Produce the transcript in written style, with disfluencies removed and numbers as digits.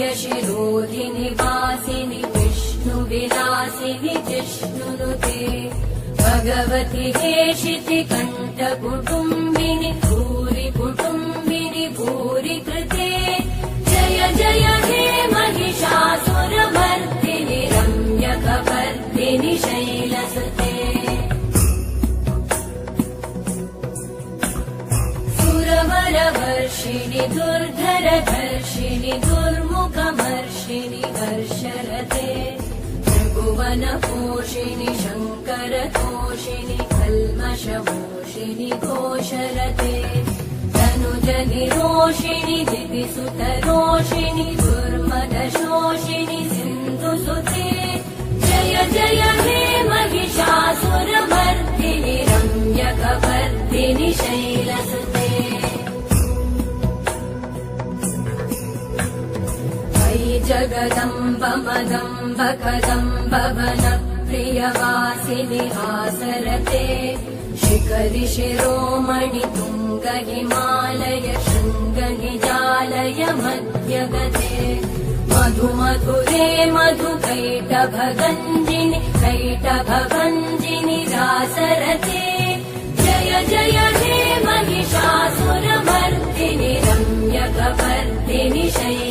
वरविन्द्यशिरोधिनि वासिनि विष्णुविलासिनि जिष्णुनुते भगवति हेशिति कण्ठकुटुम्बिनि भूरि कुटुम्बिनि भूरि कृते जय जय हे महिषासुरमर्दिनि रम्यकपर्दिनि शैलसुते सुरवरवर्षिणि दुर्धरधर्षिणि दुर्मुखमर्षिणि हर्षरते त्रिभुवनपोषिणि शङ्करतोषिणि कल्मषमोषिणि घोषरते तनुजनिरोषिणि दिविसुतरोषिणि दुर्मदशोषिणि सिन्धुसुते जय जय हे महिषासुरमर्दिनि रम्यकपर्दिनि शैलसुते अयि जगदम्ब मदम्ब कदम्ब वनप्रियवासिनि हासरते शिखरि शिरोमणि तुङ्ग हिमालय शृङ्ग निजालय मध्यगते मधु मधुरे मधुकैटभगञ्जिनि कैटभभञ्जिनि रासरते जय जय हे महिषासुरमर्दिनि रम्यकपर्दिनि शैलसुते